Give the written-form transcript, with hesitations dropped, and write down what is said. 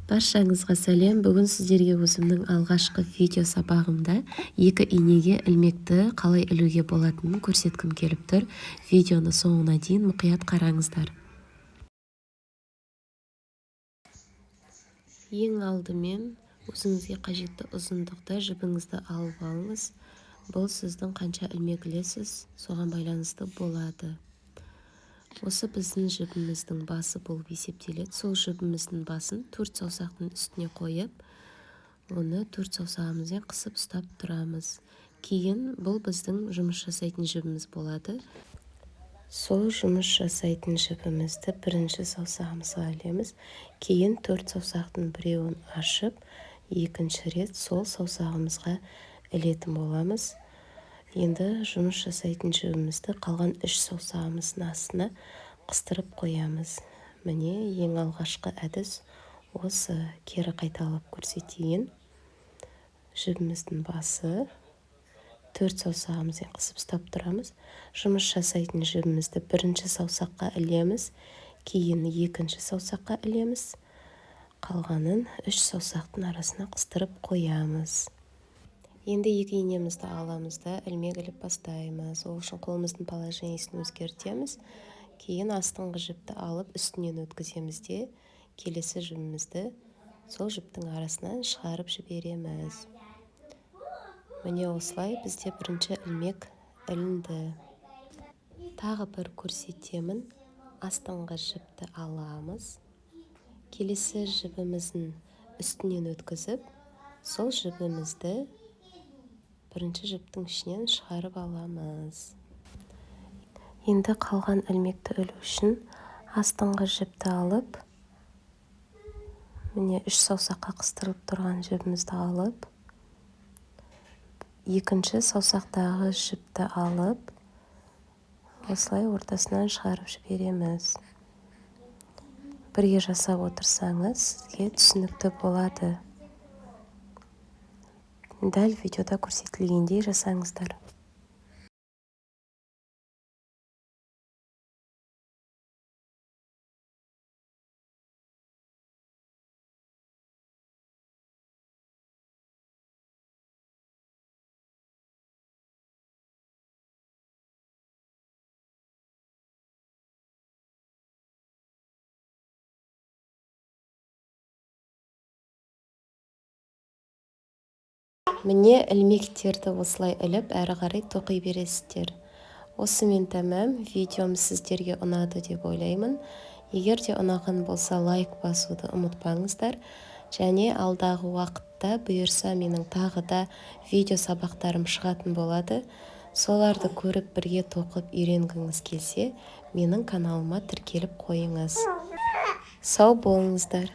Баршаңызға сәлем. Бүгін сіздерге өзімнің алғашқы видео сабағымда екі инеге ілмекті қалай ілуге болатынын көрсеткім келіп тұр. Видеоны соңына дейін мұқият қараңыздар. Ең алдымен өзіңізге қажетті ұзындықта жібіңізді алып алыңыз. Бұл сіздің қанша ілмек ілесіз, соған байланысты болады. Осы біздің жібіміздің басы болып есептеледі. Сол жібіміздің басын 4 саусақтың үстіне қойып, оны 4 саусағымызбен қысып ұстап тұрамыз. Кейін бұл біздің жұмыс жасайтын жібіміз болады. Сол жұмыс жасайтын жібімізді бірінші саусағымызға ілеміз. Кейін 4 саусақтың біреуін ашып, екінші рет сол саусағымызға ілетін боламыз. Енді жұмыс жасайтын жібімізді қалған 3 саусағымыздың астына қыстырып қоямыз. Міне ең алғашқы әдіс осы. Кері қайталап көрсетейін. Жібіміздің басы 4 саусағымызбен қысып ұстап тұрамыз. Жұмыс жасайтын жібімізді бірінші саусаққа ілеміз, кейін екінші саусаққа ілеміз. Қалғанын 3 саусақтың арасына қыстырып қоямыз. Енді екі инемізді аламыз да ілмек іліп бастаймыз. Ол үшін қолымыздың положениесін өзгертеміз. Кейін астыңғы жіпті алып үстінен өткіземіз де келесі жібімізді сол жіптің арасынан шығарып жібереміз. Міне осылай бізде бірінші ілмек ілінді. Тағы бір көрсетемін. Астыңғы жіпті аламыз. Келесі жібіміздің үстінен өткізіп, сол жібімізді бірінші жіптің ішінен шығарып аламыз. Енді қалған ілмекті ілу үшін астыңғы жіпті алып, міне 3 саусаққа қыстырылып тұрған жібімізді алып, екінші саусақтағы жіпті алып, осылай ортасынан шығарып жібереміз. Бірге жасап отырсаңыз, сізге түсінікті болады. Дәл видеода көрсетілгендей жасаңыздар. Міне ілмектерді осылай іліп, әрі қарай тоқи бересіздер. Осымен тәмам. Видеом сіздерге ұнады деп ойлаймын. Егер де ұнаған болса, лайк басуды ұмытпаңыздар. Және алдағы уақытта бұйырса менің тағы да видео сабақтарым шығатын болады. Соларды көріп бірге тоқып үйренгіңіз келсе, менің каналыма тіркеліп қойыңыз. Сау болыңыздар.